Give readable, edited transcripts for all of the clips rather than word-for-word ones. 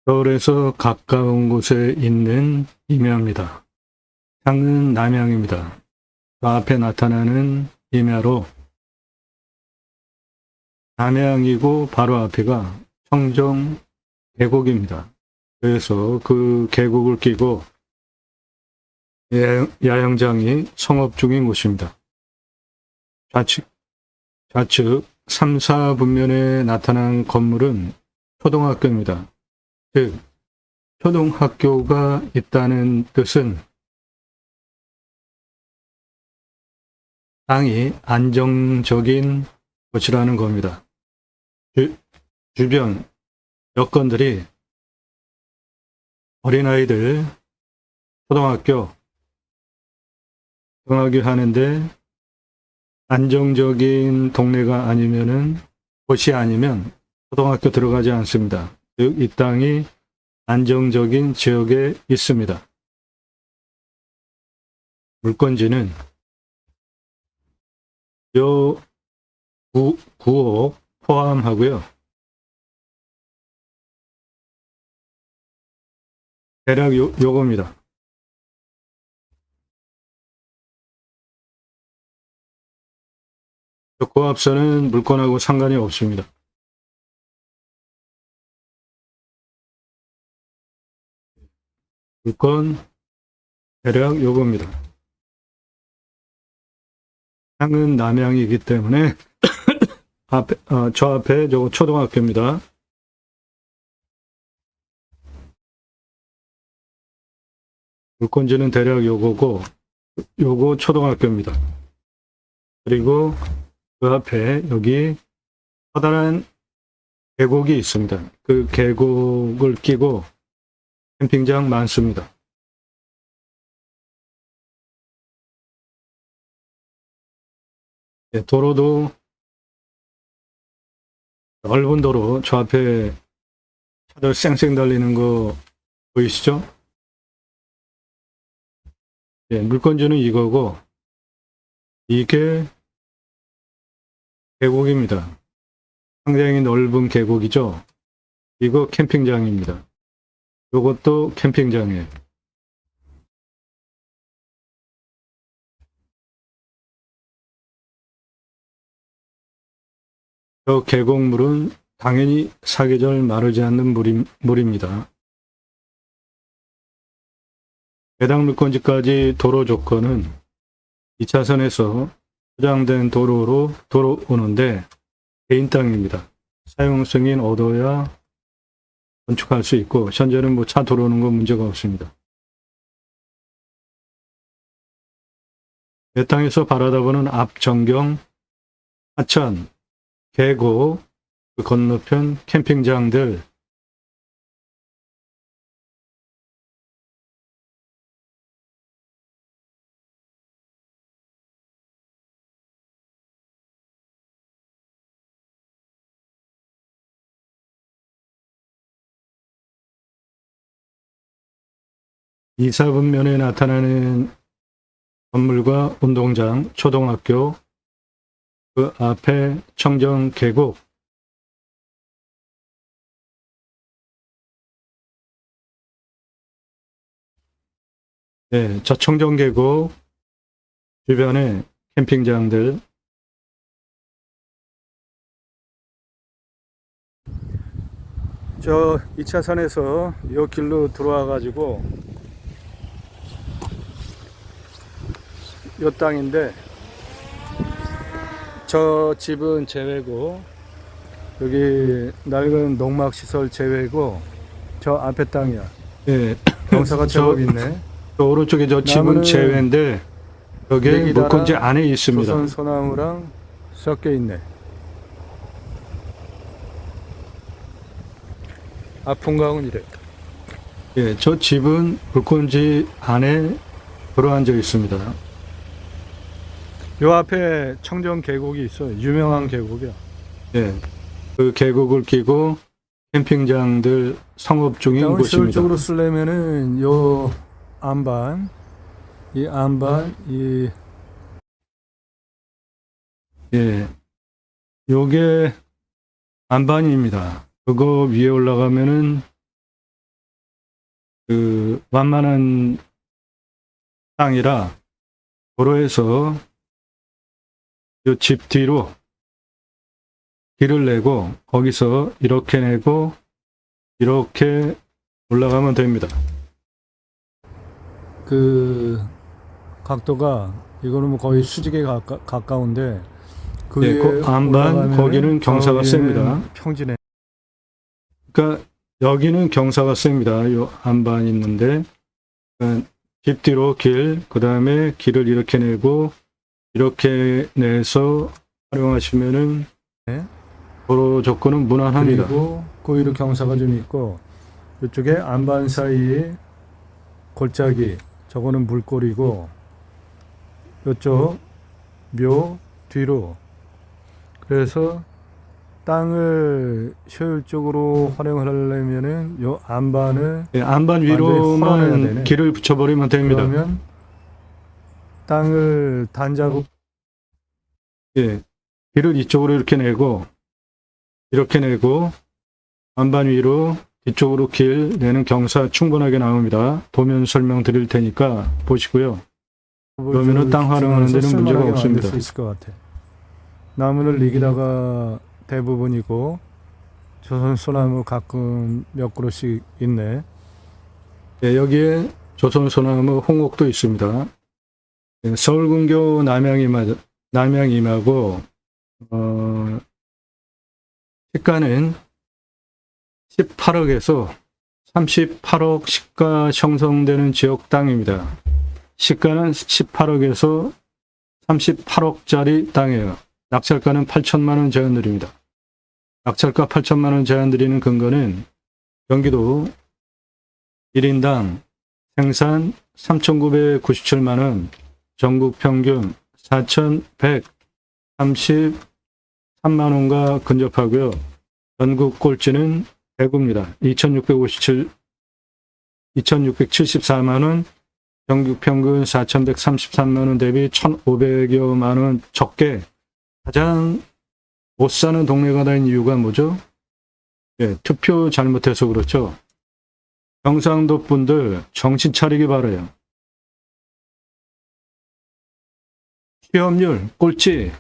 서울에서 가까운 곳에 있는 임야입니다. 향은 남향입니다. 그 앞에 나타나는 임야로 남향이고 바로 앞에가 청정 계곡입니다. 그래서 그 계곡을 끼고 야영장이 성업 중인 곳입니다. 좌측 3, 4분면에 나타난 건물은 초등학교입니다. 즉, 초등학교가 있다는 뜻은 땅이 안정적인 곳이라는 겁니다. 주변 여건들이 어린아이들 초등학교 등하교 하는데 안정적인 동네가 아니면은 곳이 아니면 초등학교 들어가지 않습니다. 즉, 이 땅이 안정적인 지역에 있습니다. 물건지는 요 9억 포함하고요. 대략 요겁니다. 그 앞서는 물건하고 상관이 없습니다. 물건 대략 요겁니다. 향은 남향이기 때문에 저 앞에 저거 초등학교입니다. 물건지는 대략 요거고 요거 초등학교입니다. 그리고 그 앞에 여기 커다란 계곡이 있습니다. 그 계곡을 끼고 캠핑장 많습니다. 도로도 넓은 도로, 저 앞에 차들 쌩쌩 달리는 거 보이시죠? 물건지는 이거고 이게 계곡입니다. 상당히 넓은 계곡이죠. 이거 캠핑장입니다. 이것도 캠핑장이에요. 저 계곡물은 당연히 사계절 마르지 않는 물입니다. 해당 물건지까지 도로 조건은 2차선에서 포장된 도로로 들어오는데 개인 땅입니다. 사용 승인 얻어야 건축할 수 있고 현재는 뭐 차 들어오는 건 문제가 없습니다. 내 땅에서 바라다보는 앞 전경, 하천, 계곡, 그 건너편 캠핑장들, 이사분면에 나타나는 건물과 운동장, 초등학교, 그 앞에 청정 계곡, 저 청정 계곡 주변에 캠핑장들, 저 2차선에서 이 길로 들어와 가지고 이 땅인데 저 집은 제외고 여기 낡은 농막시설 제외고 저 앞에 땅이야. 경사가 제법 있네. 저 오른쪽에 저 집은 제외인데 여기 물건지 안에 있습니다. 조선 소나무랑 섞여 있네. 아픈가은 이래. 저 집은 물건지 안에 들어앉아 있습니다. 요 앞에 청정 계곡이 있어요. 유명한 계곡이야. 그 계곡을 끼고 캠핑장들 성업 중인 곳입니다. 효율적으로 쓰려면은 요 안반, 이 안반, 요게 안반입니다. 그거 위에 올라가면은 그 완만한 땅이라 도로에서 이 집 뒤로 길을 내고 거기서 이렇게 내고 이렇게 올라가면 됩니다. 그 각도가 이거는 뭐 거의 수직에 가까운데 그 예, 그 안반 거기는 경사가 셉니다. 평지네. 그러니까 여기는 경사가 셉니다. 요 안반 있는데 그러니까 집 뒤로 길, 그 다음에 길을 이렇게 내고 이렇게 내서 활용하시면은 네. 도로 조건은 무난합니다. 그리고 고의로 경사가 좀 있고 이쪽에 안반 사이에 골짜기, 저거는 물골이고 이쪽 묘 뒤로, 그래서 땅을 효율적으로 활용을 하려면은 요 안반을 예, 안반 완전히 헐어내야 위로만 되네. 길을 붙여버리면 됩니다. 그러면 땅을 단자국 예, 길을 이쪽으로 이렇게 내고 안반 위로 뒤쪽으로 길 내는 경사 충분하게 나옵니다. 도면 설명 드릴 테니까 보시고요. 그러면은 땅 활용하는 데는 문제가 쓸만하게 없습니다. 만들 수 있을 것 같아. 나무를 이기다가 대부분이고 조선 소나무 가끔 몇 그루씩 있네. 예, 여기에 조선소나무 홍옥도 있습니다. 예, 서울근교 남양임하고 시가는 18억에서 38억 시가 형성되는 지역 땅입니다. 시가는 18억에서 38억짜리 땅이에요. 낙찰가는 8천만 원 제한 드립니다. 낙찰가 8천만 원 제한 드리는 근거는 경기도 1인당 생산 3,997만 원, 전국 평균 4,133만 원과 근접하고요. 전국 꼴찌는 대구입니다. 2,674만 원, 전국 평균 4,133만 원 대비 1,500여만 원 적게 가장 못 사는 동네가 된 이유가 뭐죠? 예, 투표 잘못해서 그렇죠. 경상도 분들 정신 차리기 바라요. 취업률 꼴찌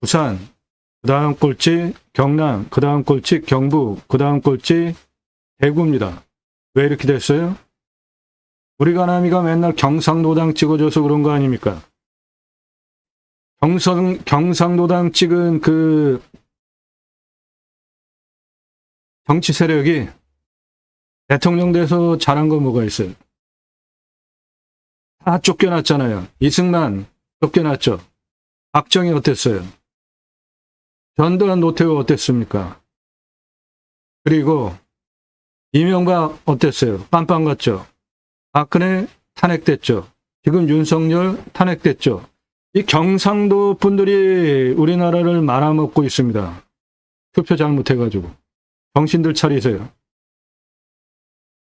부산, 그 다음 꼴찌 경남, 그 다음 꼴찌 경북, 그 다음 꼴찌 대구입니다. 왜 이렇게 됐어요? 우리 가남이가 맨날 경상도당 찍어줘서 그런 거 아닙니까? 경상도당 찍은 그 정치 세력이 대통령 돼서 잘한 거 뭐가 있어요? 다 쫓겨났잖아요. 이승만 쫓겨났죠. 박정희 어땠어요? 전두환 노태우 어땠습니까? 그리고 이명박 어땠어요? 깜빵 갔죠. 박근혜 탄핵됐죠. 지금 윤석열 탄핵됐죠. 이 경상도 분들이 우리나라를 말아먹고 있습니다. 투표 잘못해가지고. 정신들 차리세요.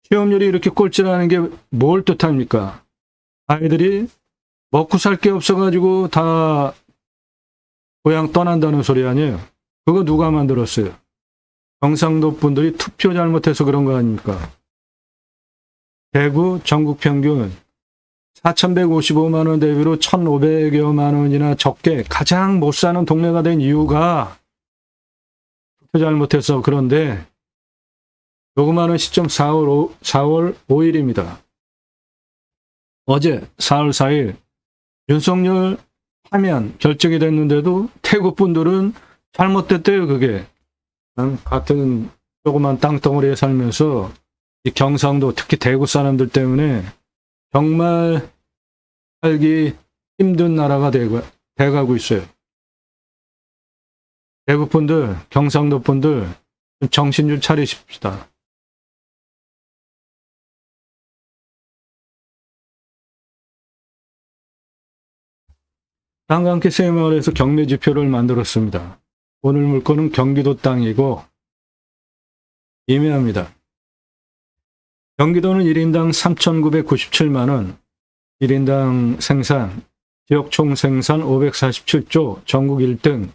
취업률이 이렇게 꼴찌라는 게 뭘 뜻합니까? 아이들이 먹고 살 게 없어가지고 다 고향 떠난다는 소리 아니에요? 그거 누가 만들었어요? 경상도 분들이 투표 잘못해서 그런 거 아닙니까? 대구 전국 평균 4,155만 원 대비로 1,500여만 원이나 적게 가장 못 사는 동네가 된 이유가 투표 잘못해서. 그런데 녹음하는 시점 4월 5일입니다. 어제 4월 4일 윤석열 파면 결정이 됐는데도 태국 분들은 잘못됐대요. 그게 같은 조그만 땅덩어리에 살면서 이 경상도 특히 대구 사람들 때문에 정말 살기 힘든 나라가 돼가고 있어요. 대구 분들, 경상도 분들 정신 좀 차리십시다. 땅과 함께 세마을에서 경매지표를 만들었습니다. 오늘 물건은 경기도 땅이고 예매합니다. 경기도는 1인당 3,997만 원, 1인당 생산, 지역 총생산 547조, 전국 1등,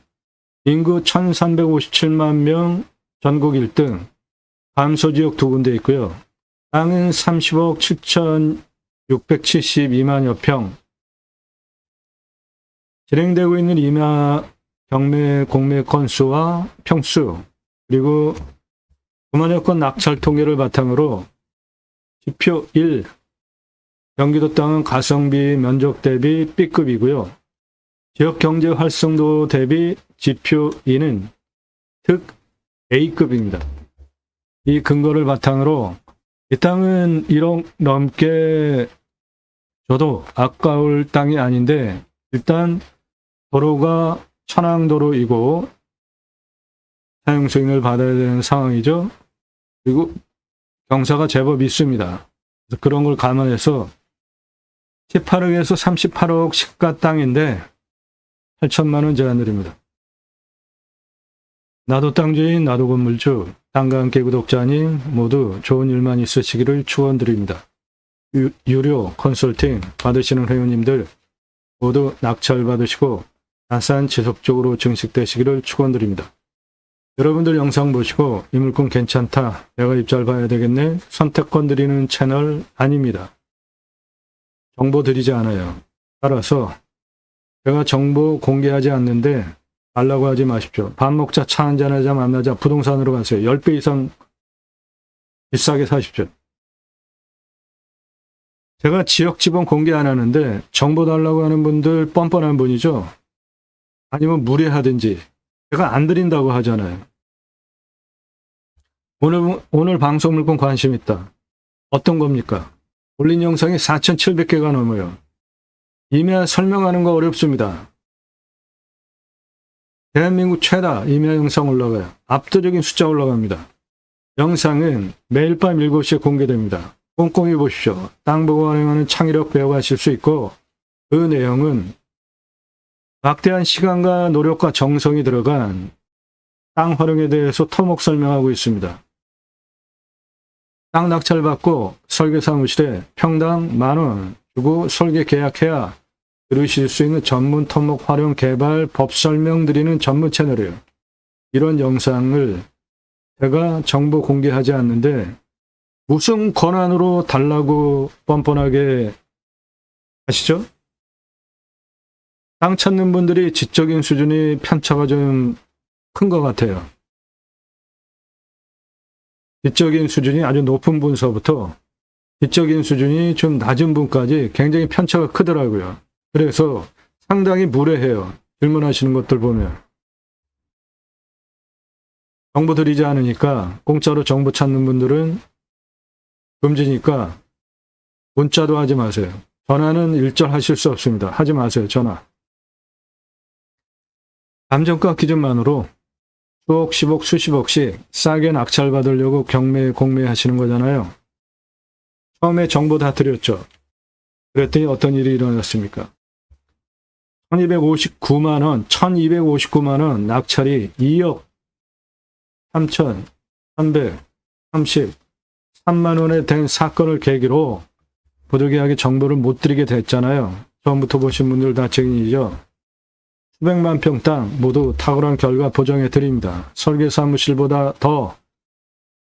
인구 1,357만 명, 전국 1등, 감소지역 2군데 있고요. 땅은 30억 7,672만여 평. 진행되고 있는 임야 경매 공매 건수와 평수, 그리고 9만여 건 낙찰 통계를 바탕으로 지표 1, 경기도 땅은 가성비 면적 대비 B급이고요. 지역 경제 활성도 대비 지표 2는 특 A급입니다. 이 근거를 바탕으로 이 땅은 1억 넘게 줘도 아까울 땅이 아닌데, 일단 도로가 천왕도로이고 사용 승인을 받아야 되는 상황이죠. 그리고 경사가 제법 있습니다. 그래서 그런 걸 감안해서 18억에서 38억 시가 땅인데 8천만 원 제한 드립니다. 나도 땅주인, 나도 건물주, 땅과 함께 구독자님 모두 좋은 일만 있으시기를 축원드립니다. 유료 컨설팅 받으시는 회원님들 모두 낙찰 받으시고 자산 지속적으로 증식되시기를 축원드립니다. 여러분들 영상 보시고 이 물건 괜찮다, 내가 입잘 봐야 되겠네, 선택권 드리는 채널 아닙니다. 정보 드리지 않아요. 따라서 제가 정보 공개하지 않는데 달라고 하지 마십시오. 밥 먹자, 차 한잔하자, 만나자, 부동산으로 가세요. 10배 이상 비싸게 사십시오. 제가 지역 지번 공개 안 하는데 정보 달라고 하는 분들 뻔뻔한 분이죠. 아니면 무례하든지 제가 안 드린다고 하잖아요. 오늘 방송 물건 관심 있다. 어떤 겁니까? 올린 영상이 4,700개가 넘어요. 임야 설명하는 거 어렵습니다. 대한민국 최다 임야 영상 올라가요. 압도적인 숫자 올라갑니다. 영상은 매일 밤 7시에 공개됩니다. 꼼꼼히 보십시오. 땅 보고 활용하는 창의력 배워가실 수 있고, 그 내용은 막대한 시간과 노력과 정성이 들어간 땅 활용에 대해서 토목 설명하고 있습니다. 땅 낙찰받고 설계사무실에 평당 10,000원 주고 설계 계약해야 들으실 수 있는 전문 토목 활용 개발 법 설명 드리는 전문 채널이에요. 이런 영상을 제가 정보 공개하지 않는데 무슨 권한으로 달라고 뻔뻔하게 하시죠? 땅 찾는 분들이 지적인 수준이 편차가 좀 큰 것 같아요. 지적인 수준이 아주 높은 분서부터 지적인 수준이 좀 낮은 분까지 굉장히 편차가 크더라고요. 그래서 상당히 무례해요. 질문하시는 것들 보면. 정보 드리지 않으니까, 공짜로 정보 찾는 분들은 금지니까 문자도 하지 마세요. 전화는 일절 하실 수 없습니다. 하지 마세요. 전화. 감정가 기준만으로 수억, 10억, 수십억씩 싸게 낙찰 받으려고 경매, 공매 하시는 거잖아요. 처음에 정보 다 드렸죠. 그랬더니 어떤 일이 일어났습니까? 1259만 원 낙찰이 2억 3,333만 원에 된 사건을 계기로 부득이하게 정보를 못 드리게 됐잖아요. 처음부터 보신 분들 다 증인이죠. 수백만 평 땅 모두 탁월한 결과 보정해 드립니다. 설계사무실보다 더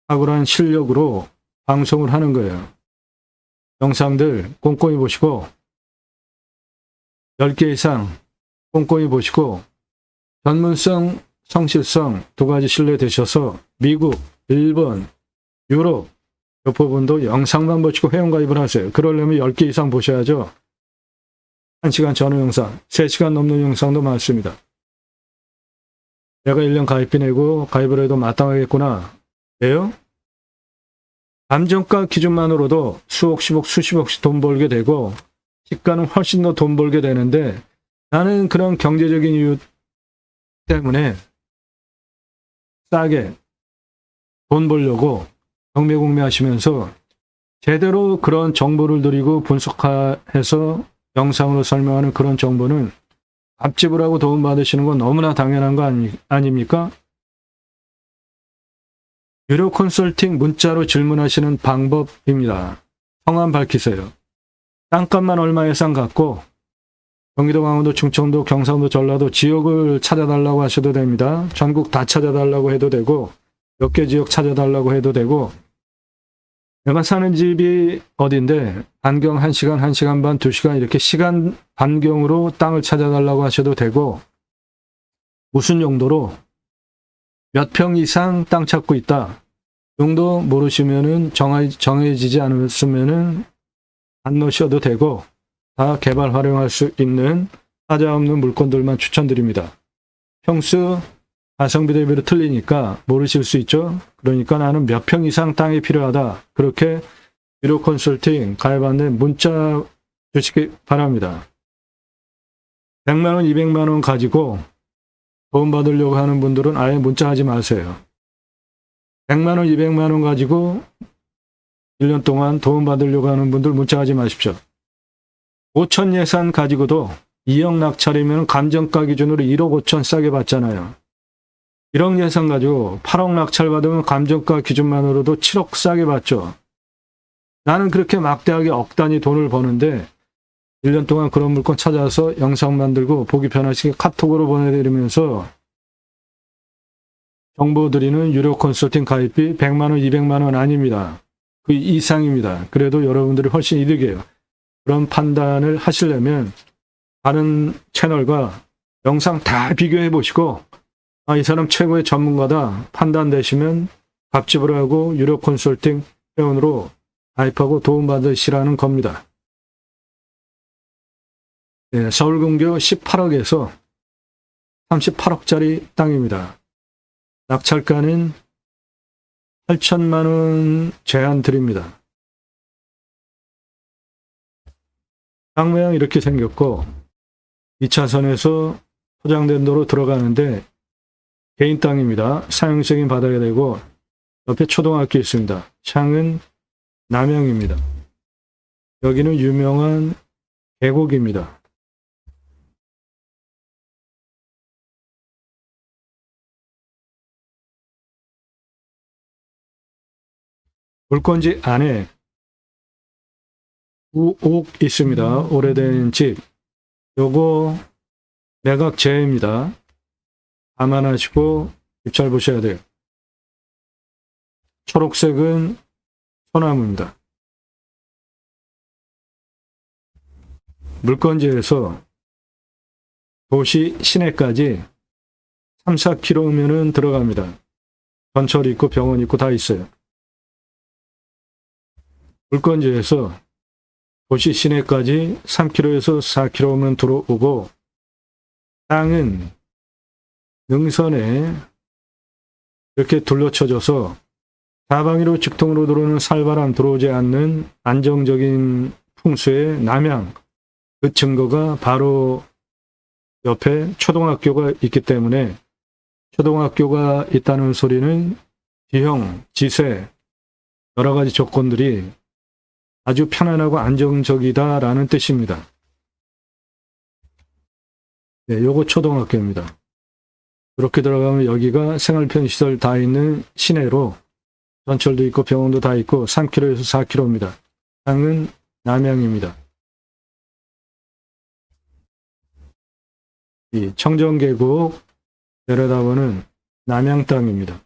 탁월한 실력으로 방송을 하는 거예요. 영상들 꼼꼼히 보시고 10개 이상 꼼꼼히 보시고 전문성, 성실성 두 가지 신뢰되셔서 미국, 일본, 유럽 몇 부분도 영상만 보시고 회원가입을 하세요. 그러려면 10개 이상 보셔야죠. 1시간 전후 영상, 3시간 넘는 영상도 많습니다. 내가 1년 가입비 내고 가입을 해도 마땅하겠구나. 왜요? 감정가 기준만으로도 수억, 10억, 수십억씩 돈 벌게 되고 시가는 훨씬 더 돈 벌게 되는데, 나는 그런 경제적인 이유 때문에 싸게 돈 벌려고 경매 공매하시면서 제대로 그런 정보를 드리고 분석해서 영상으로 설명하는 그런 정보는 앞집을 하고 도움받으시는 건 너무나 당연한 거 아닙니까? 유료 컨설팅 문자로 질문하시는 방법입니다. 성함 밝히세요. 땅값만 얼마 예상 갖고 경기도, 강원도, 충청도, 경상도, 전라도 지역을 찾아달라고 하셔도 됩니다. 전국 다 찾아달라고 해도 되고 몇 개 지역 찾아달라고 해도 되고 내가 사는 집이 어딘데 반경 1시간, 1시간 반, 2시간 이렇게 시간 반경으로 땅을 찾아달라고 하셔도 되고 무슨 용도로 몇 평 이상 땅 찾고 있다. 용도 모르시면은 정해지지 않았으면은 안 넣으셔도 되고 다 개발 활용할 수 있는 하자 없는 물건들만 추천드립니다. 평수 가성비 대비로 틀리니까 모르실 수 있죠. 그러니까 나는 몇 평 이상 땅이 필요하다. 그렇게 유료 컨설팅 가입하는데 문자 주시기 바랍니다. 100만 원, 200만 원 가지고 도움받으려고 하는 분들은 아예 문자하지 마세요. 100만 원, 200만 원 가지고 1년 동안 도움받으려고 하는 분들 문자하지 마십시오. 5천 예산 가지고도 2억 낙찰이면 감정가 기준으로 1억 5천 싸게 받잖아요. 1억 예산 가지고 8억 낙찰 받으면 감정가 기준만으로도 7억 싸게 받죠. 나는 그렇게 막대하게 억 단위 돈을 버는데 1년 동안 그런 물건 찾아서 영상 만들고 보기 편하시게 카톡으로 보내드리면서 정보 드리는 유료 컨설팅 가입비 100만 원, 200만 원 아닙니다. 그 이상입니다. 그래도 여러분들이 훨씬 이득이에요. 그런 판단을 하시려면 다른 채널과 영상 다 비교해 보시고 이 사람 최고의 전문가다 판단되시면 값지불 하고 유료 컨설팅 회원으로 가입하고 도움받으시라는 겁니다. 네, 서울근교 18억에서 38억짜리 땅입니다. 낙찰가는 8천만 원 제한 드립니다. 땅 모양 이렇게 생겼고 2차선에서 포장된 도로 들어가는데 개인 땅입니다. 사용승인 받아야 되고 옆에 초등학교 있습니다. 창은 남양입니다. 여기는 유명한 계곡입니다. 물건지 안에 우옥 있습니다. 오래된 집. 요거 매각 제외입니다. 감안하시고 입찰 보셔야 돼요. 초록색은 소나무입니다. 물건지에서 도시 시내까지 3, 4km면은 들어갑니다. 전철 있고 병원 있고 다 있어요. 물건지에서 도시 시내까지 3km에서 4km면 들어오고 땅은 능선에 이렇게 둘러쳐져서 사방으로 직통으로 들어오는 살바람 들어오지 않는 안정적인 풍수의 남양 그 증거가 바로 옆에 초등학교가 있기 때문에 초등학교가 있다는 소리는 지형, 지세 여러 가지 조건들이 아주 편안하고 안정적이다라는 뜻입니다. 네, 요거 초등학교입니다. 이렇게 들어가면 여기가 생활편시설 다 있는 시내로 전철도 있고 병원도 다 있고 3km에서 4km입니다. 땅은 남양입니다. 이 청정계곡 내려다보는 남양 땅입니다.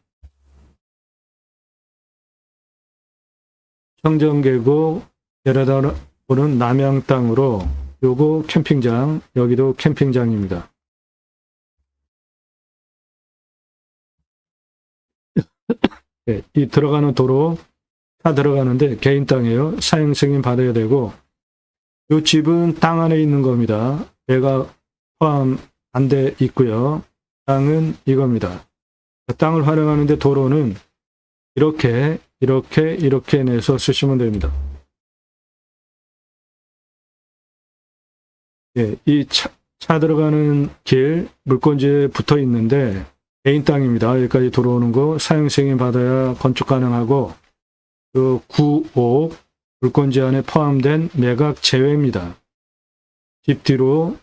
청정계곡 내려다보는 남양 땅으로 요거 캠핑장, 여기도 캠핑장입니다. 네, 이 들어가는 도로 다 들어가는데 개인 땅이에요. 사용 승인 받아야 되고 이 집은 땅 안에 있는 겁니다. 배가 포함 안 돼 있고요. 땅은 이겁니다. 땅을 활용하는데 도로는 이렇게 내서 쓰시면 됩니다. 네, 이 차 들어가는 길 물건지에 붙어 있는데 개인 땅입니다. 여기까지 들어오는 거 사용 승인 받아야 건축 가능하고 그 구옥 물건지 안에 포함된 매각 제외입니다. 집 뒤로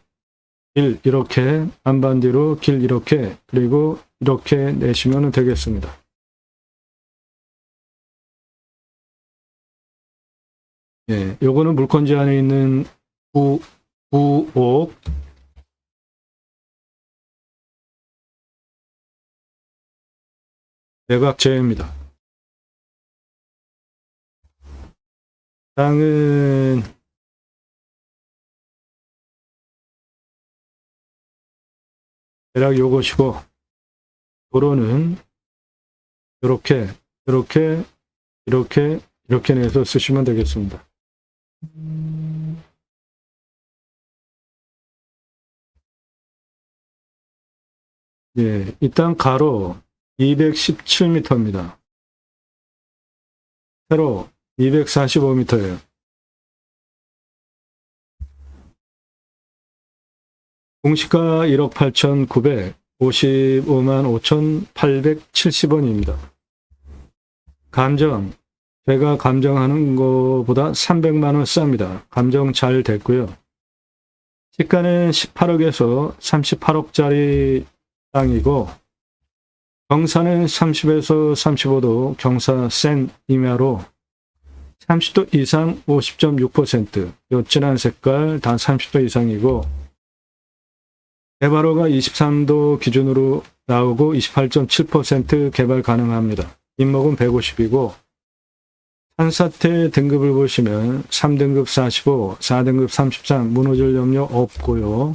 길 이렇게 안반 뒤로 길 이렇게 그리고 이렇게 내시면 되겠습니다. 예, 요거는 물건지 안에 있는 구옥 매각 제외입니다. 땅은 대략 요것이고, 도로는 이렇게 이렇게 내서 쓰시면 되겠습니다. 예, 이 땅 가로 217m입니다. 세로 245m예요. 공시가 1억 8,955만 5,870원입니다. 감정, 제가 감정하는 것보다 300만 원 쌉니다. 감정 잘 됐고요. 시가는 18억에서 38억짜리 땅이고, 경사는 30에서 35도, 경사 센 임야로 30도 이상 50.6%, 요 진한 색깔 다 30도 이상이고, 개발호가 23도 기준으로 나오고 28.7% 개발 가능합니다. 인목은 150이고, 산사태 등급을 보시면 3등급 45, 4등급 33, 무너질 염려 없고요.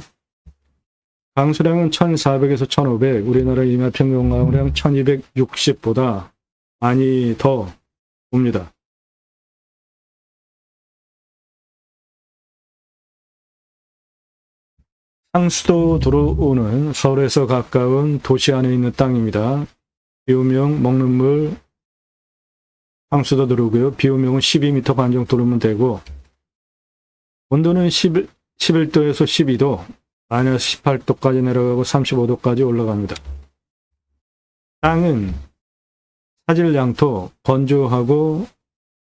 강수량은 1400에서 1500, 우리나라 임야 평균 강우량 1260보다 많이 더 옵니다. 상수도 들어오는 서울에서 가까운 도시 안에 있는 땅입니다. 비오명, 먹는 물, 상수도 들어오고요. 비오명은 12m 반정 들어오면 되고, 온도는 11도에서 12도, 마이너스 18도까지 내려가고 35도까지 올라갑니다. 땅은 사질 양토, 건조하고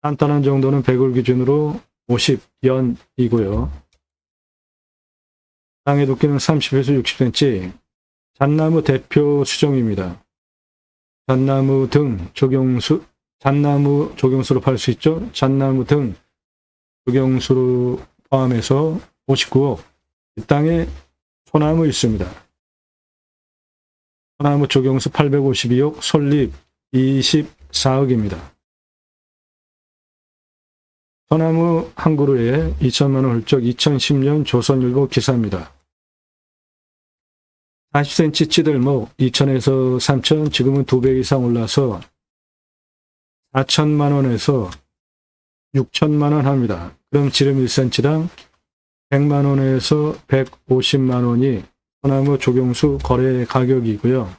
단단한 정도는 100을 기준으로 50연이고요. 땅의 두께는 30에서 60cm, 잣나무 대표 수종입니다. 잣나무 등 잣나무 조경수로 팔 수 있죠. 잣나무 등 조경수로 포함해서 59억. 이 땅에 소나무 있습니다. 소나무 조경수 852억, 솔잎 24억입니다. 소나무 한 그루에 2천만 원 훌쩍 2010년 조선일보 기사입니다. 40cm 찌들목 2천에서 3천, 지금은 2배 이상 올라서 4천만 원에서 6천만 원 합니다. 그럼 지름 1cm당 100만 원에서 150만 원이 소나무 조경수 거래 가격이고요.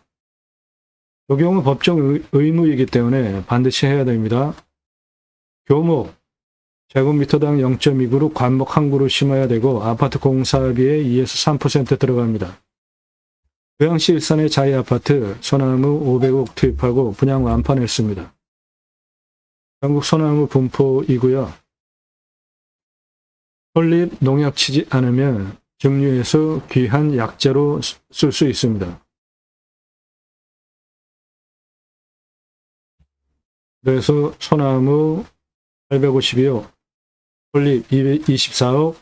조경은 법정 의무이기 때문에 반드시 해야 됩니다. 교목, 제곱미터당 0.2그루 관목 한 그루 심어야 되고, 아파트 공사비에 2에서 3% 들어갑니다. 고양시 일산의 자이아파트 소나무 500억 투입하고 분양 완판했습니다. 전국 소나무 분포이고요. 솔잎 농약 치지 않으면 증류해서 귀한 약재로 쓸 수 있습니다. 그래서 소나무 852억, 솔잎 224억,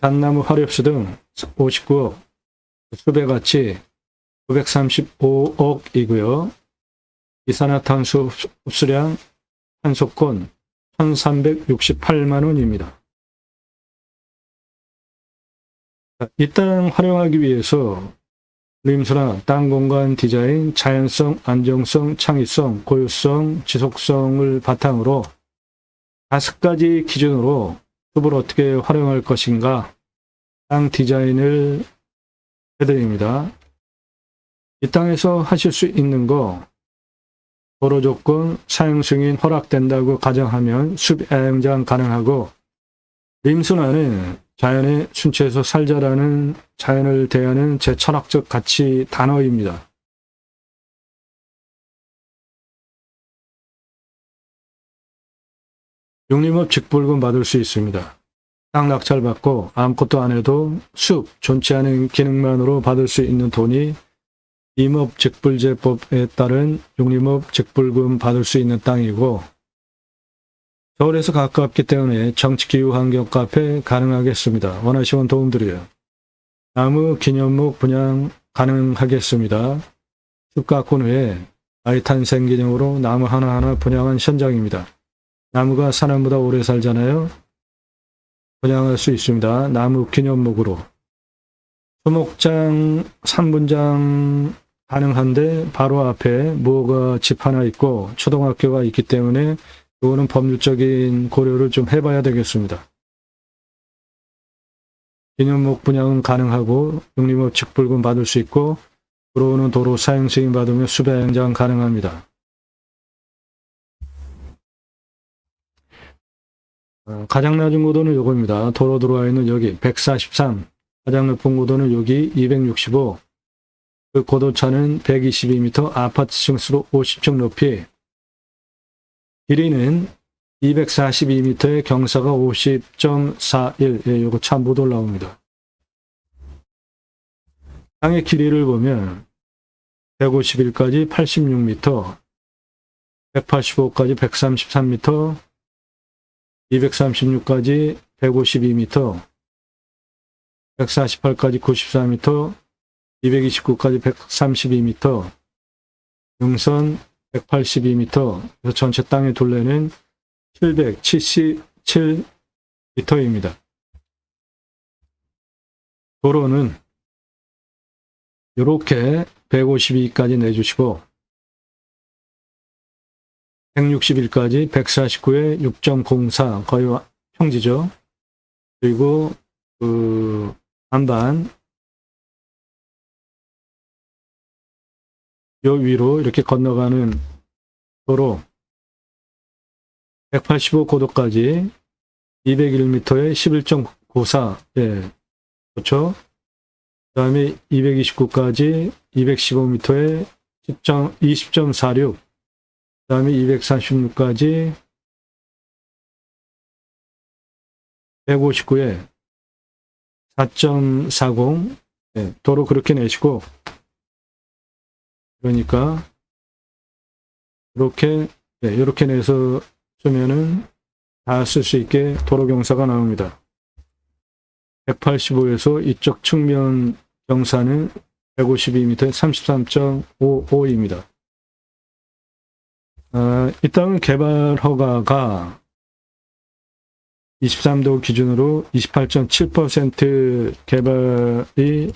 잣나무 화렵수 등 59억, 수배가치 935억이고요. 이산화탄소 흡수량 탄소권 1368만 원입니다. 이 땅 활용하기 위해서 림수나 땅 공간 디자인, 자연성, 안정성, 창의성, 고유성, 지속성을 바탕으로 5가지 기준으로 숲을 어떻게 활용할 것인가 땅 디자인을 해드립니다. 이 땅에서 하실 수 있는 거, 도로 조건, 사용 승인 허락된다고 가정하면 숲 야영장 가능하고, 림순화는 자연의 순치에서 살자라는 자연을 대하는 제 철학적 가치 단어입니다. 육림업 직불금 받을 수 있습니다. 땅 낙찰 받고 아무것도 안 해도 숲, 존치 않은 기능만으로 받을 수 있는 돈이 임업직불제법에 따른 육림업 직불금 받을 수 있는 땅이고, 서울에서 가깝기 때문에 정치기후 환경 카페 가능하겠습니다. 원하시면 도움드려요. 나무 기념목 분양 가능하겠습니다. 숲 가꾼 후에 아이 탄생 기념으로 나무 하나하나 분양한 현장입니다. 나무가 사람보다 오래 살잖아요. 분양할 수 있습니다. 나무 기념목으로. 수목장, 산분장 가능한데 바로 앞에 무허가 집 하나 있고 초등학교가 있기 때문에 이거는 법률적인 고려를 좀 해봐야 되겠습니다. 기념목 분양은 가능하고 육림업 직불금 받을 수 있고 들어오는 도로 사용 승인 받으면 수배행장 가능합니다. 가장 낮은 고도는 요겁니다. 도로 들어와 있는 여기 143, 가장 높은 고도는 여기 265, 그 고도차는 122m, 아파트 층수로 50층 높이, 길이는 242m에 경사가 50.41, 예, 요거 참 못 올라옵니다. 땅의 길이를 보면 151까지 86m, 185까지 133m, 236까지 152m, 148까지 94m, 229까지 132m, 능선 182m, 그래서 전체 땅의 둘레는 777m입니다. 도로는 이렇게 152까지 내주시고 161까지 149에 6.04 거의 평지죠. 그리고 그 반반 요 위로 이렇게 건너가는 도로 185 고도까지 201m에 11.94, 예, 그렇죠. 그 다음에 229까지 215m에 20.46, 그 다음에 236까지 159에 4.40, 예, 도로 그렇게 내시고, 그러니까 이렇게, 예, 이렇게 내서 쓰면은 다 쓸 수 있게 도로 경사가 나옵니다. 185에서 이쪽 측면 경사는 152m에 33.55입니다. 이 땅은 개발 허가가 23도 기준으로 28.7% 개발이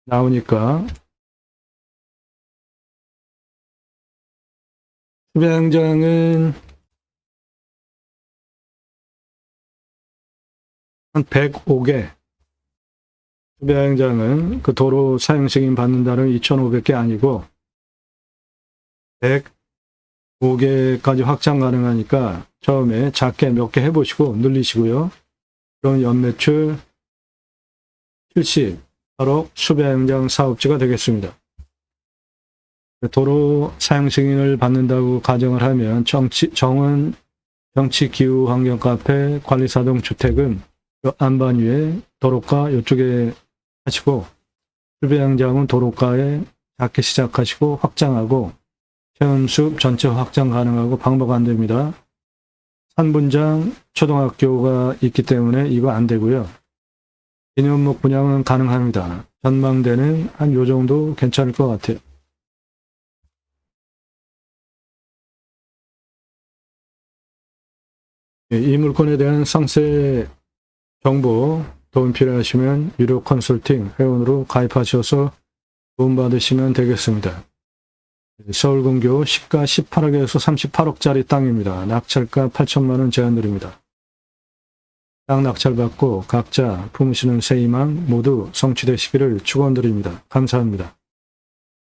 나오니까 수배행장은 한 105개, 수배행장은 그 도로 사용 승인 받는다는 2,500개 아니고 105개까지 확장 가능하니까 처음에 작게 몇 개 해보시고 늘리시고요. 그럼 연매출 78억 수배행장 사업지가 되겠습니다. 도로 사용 승인을 받는다고 가정을 하면 정원, 정치, 기후, 환경, 카페, 관리사동, 주택은 안반 위에 도로가 이쪽에 하시고, 수배행장은 도로가에 작게 시작하시고 확장하고, 체험숲 전체 확장 가능하고 방법 안 됩니다. 산분장, 초등학교가 있기 때문에 이거 안 되고요. 기념목 분양은 가능합니다. 전망대는 한 요 정도 괜찮을 것 같아요. 이 물건에 대한 상세 정보 도움 필요하시면 유료 컨설팅 회원으로 가입하셔서 도움받으시면 되겠습니다. 서울근교 시가 18억에서 38억짜리 땅입니다. 낙찰가 8천만 원 제한 드립니다. 땅 낙찰받고 각자 품으시는 새 희망 모두 성취되시기를 축원드립니다. 감사합니다.